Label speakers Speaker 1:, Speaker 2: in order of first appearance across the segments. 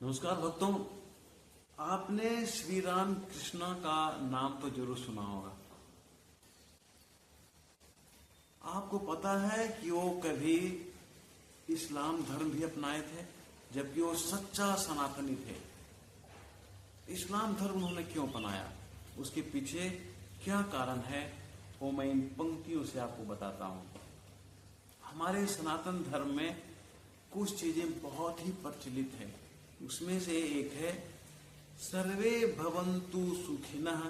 Speaker 1: नमस्कार भक्तों, आपने श्री राम कृष्ण का नाम तो जरूर सुना होगा। आपको पता है कि वो कभी इस्लाम धर्म भी अपनाए थे, जबकि वो सच्चा सनातनी थे। इस्लाम धर्म उन्होंने क्यों अपनाया, उसके पीछे क्या कारण है, वो मैं इन पंक्तियों से आपको बताता हूं। हमारे सनातन धर्म में कुछ चीजें बहुत ही प्रचलित है। उसमें से एक है सर्वे भवन्तु सुखिनः,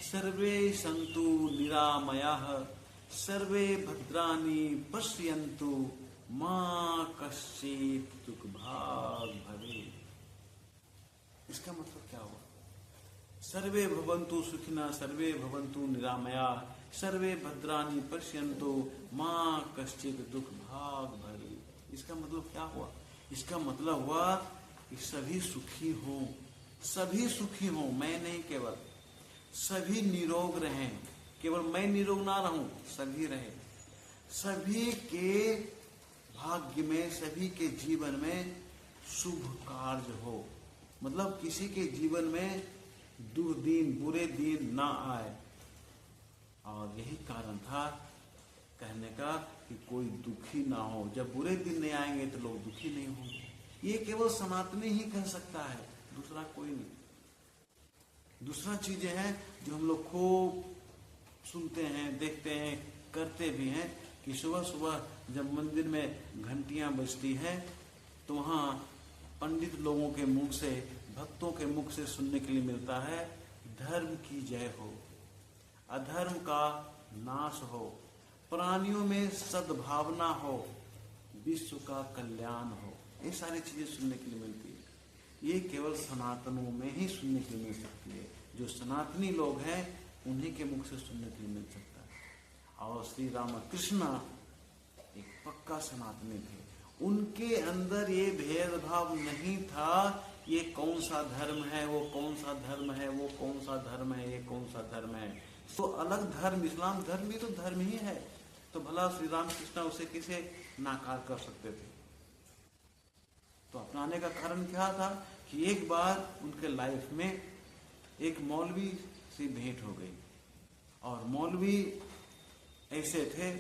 Speaker 1: सर्वे सन्तु निरामयाः, सर्वे भद्राणि पश्यन्तु मा कश्चित् दुःखभाग् भवेत्। इसका मतलब क्या हुआ? सर्वे भवन्तु सुखिनः, सर्वे भवन्तु निरामयाः, सर्वे भद्राणि पश्यन्तु मा कश्चित् दुःखभाग् भवेत्। इसका मतलब क्या हुआ? इसका मतलब हुआ कि सभी सुखी हों, सभी सुखी हों, मैं नहीं, केवल सभी निरोग रहें। केवल मैं निरोग ना रहूं, सभी रहे। सभी के भाग्य में, सभी के जीवन में शुभ कार्य हो, मतलब किसी के जीवन में दुर्दिन, बुरे दिन ना आए। और यही कारण था कहने का कि कोई दुखी ना हो। जब बुरे दिन नहीं आएंगे तो लोग दुखी नहीं होंगे। ये केवल सनातनी ही कह सकता है, दूसरा कोई नहीं। दूसरा चीजें हैं जो हम लोग खूब सुनते हैं, देखते हैं, करते भी हैं कि सुबह सुबह जब मंदिर में घंटियां बजती हैं तो वहां पंडित लोगों के मुख से, भक्तों के मुख से सुनने के लिए मिलता है, धर्म की जय हो, अधर्म का नाश हो, प्राणियों में सद्भावना हो, विश्व का कल्याण हो। ये सारी चीजें सुनने के लिए मिलती है। ये केवल सनातनों में ही सुनने के लिए मिल सकती है। जो सनातनी लोग हैं उन्हीं के मुख से सुनने के लिए मिल सकता है। और श्री रामकृष्ण एक पक्का सनातनी थे। उनके अंदर ये भेदभाव नहीं था, ये कौन सा धर्म है, वो कौन सा धर्म है, वो कौन सा धर्म है, ये कौन सा धर्म है। तो अलग धर्म, इस्लाम धर्म भी तो धर्म ही है, तो भला श्री रामकृष्ण उसे किसे नाकार कर सकते थे? तो अपनाने का कारण क्या था कि एक बार उनके लाइफ में एक मौलवी से भेंट हो गई। और मौलवी ऐसे थे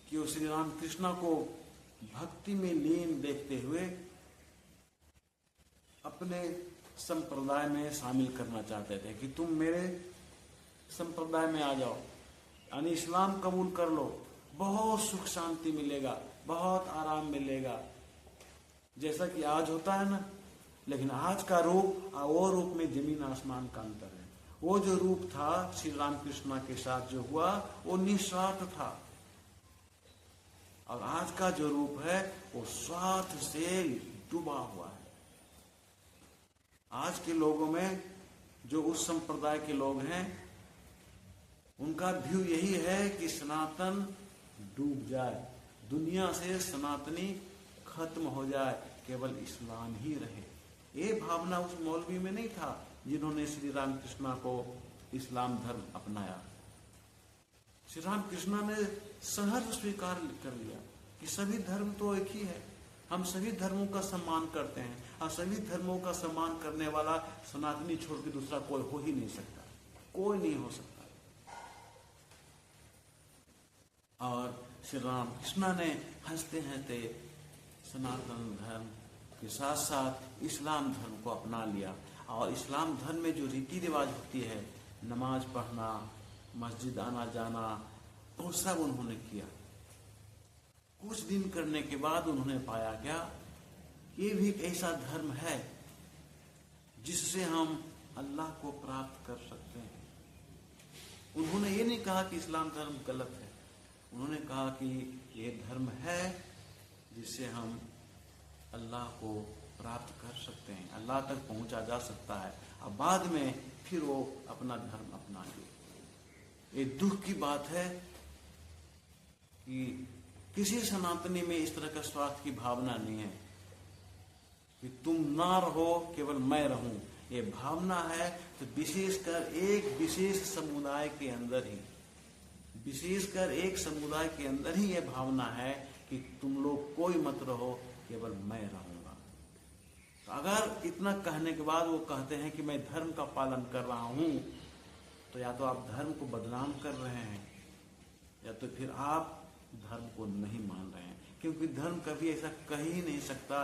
Speaker 1: कि वो श्री रामकृष्ण को भक्ति में लीन देखते हुए अपने संप्रदाय में शामिल करना चाहते थे कि तुम मेरे संप्रदाय में आ जाओ, यानी इस्लाम कबूल कर लो, बहुत सुख शांति मिलेगा, बहुत आराम मिलेगा, जैसा कि आज होता है ना। लेकिन आज का रूप और वो रूप में जमीन आसमान का अंतर है। वो जो रूप था श्री रामकृष्ण के साथ जो हुआ वो निस्वार्थ था, और आज का जो रूप है वो स्वार्थ से डूबा हुआ है। आज के लोगों में जो उस संप्रदाय के लोग हैं उनका व्यू यही है कि सनातन डूब जाए, दुनिया से सनातनी खत्म हो जाए, केवल इस्लाम ही रहे। ये भावना उस मौलवी में नहीं था जिन्होंने श्री रामकृष्ण को इस्लाम धर्म अपनाया। श्री रामकृष्ण ने सहर्ष स्वीकार कर लिया कि सभी धर्म तो एक ही है, हम सभी धर्मों का सम्मान करते हैं, और सभी धर्मों का सम्मान करने वाला सनातनी छोड़ के दूसरा कोई हो ही नहीं सकता, कोई नहीं हो सकता। और श्री रामकृष्ण ने हंसते हंसते सनातन धर्म के साथ साथ इस्लाम धर्म को अपना लिया। और इस्लाम धर्म में जो रीति रिवाज होती है, नमाज पढ़ना, मस्जिद आना जाना, वो सब उन्होंने किया। कुछ दिन करने के बाद उन्होंने पाया क्या, ये भी एक ऐसा धर्म है जिससे हम अल्लाह को प्राप्त कर सकते हैं। उन्होंने ये नहीं कहा कि इस्लाम धर्म गलत है, उन्होंने कहा कि ये धर्म है जिससे हम अल्लाह को प्राप्त कर सकते हैं, अल्लाह तक पहुंचा जा सकता है, और बाद में फिर वो अपना धर्म अपनाएंगे। ये दुख की बात है कि किसी सनातनी में इस तरह का स्वार्थ की भावना नहीं है कि तुम ना रहो केवल मैं रहूं। ये भावना है तो विशेषकर एक विशेष समुदाय के अंदर ही, विशेषकर एक समुदाय के अंदर ही ये भावना है कि तुम लोग कोई मत रहो, केवल मैं रहूंगा। अगर इतना कहने के बाद वो कहते हैं कि मैं धर्म का पालन कर रहा हूं, तो या तो आप धर्म को बदनाम कर रहे हैं या तो फिर आप धर्म को नहीं मान रहे हैं। क्योंकि धर्म कभी ऐसा कह ही नहीं सकता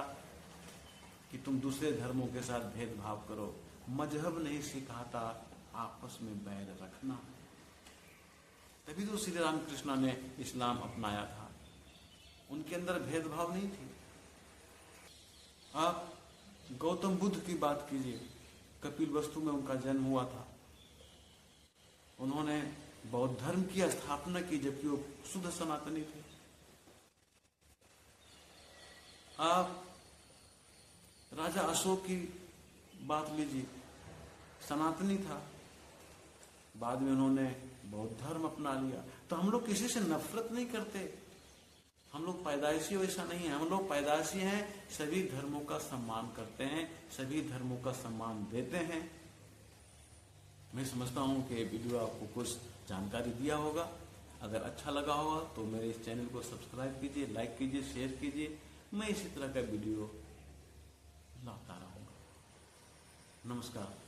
Speaker 1: कि तुम दूसरे धर्मों के साथ भेदभाव करो। मजहब नहीं सिखाता आपस में बैर रखना। तभी तो श्री रामकृष्ण ने इस्लाम अपनाया था, उनके अंदर भेदभाव नहीं थी। आप गौतम बुद्ध की बात कीजिए, कपिलवस्तु में उनका जन्म हुआ था। उन्होंने बौद्ध धर्म की स्थापना की, जबकि वो शुद्ध सनातनी थे। आप राजा अशोक की बात लीजिए, सनातनी था, बाद में उन्होंने बौद्ध धर्म अपना लिया। तो हम लोग किसी से नफरत नहीं करते, हम लोग पैदाइशी वैसा नहीं है। हम लोग पैदाइशी हैं, सभी धर्मों का सम्मान करते हैं, सभी धर्मों का सम्मान देते हैं। मैं समझता हूं कि वीडियो आपको कुछ जानकारी दिया होगा। अगर अच्छा लगा होगा तो मेरे इस चैनल को सब्सक्राइब कीजिए, लाइक कीजिए, शेयर कीजिए। मैं इसी तरह का वीडियो लाता रहूंगा। नमस्कार।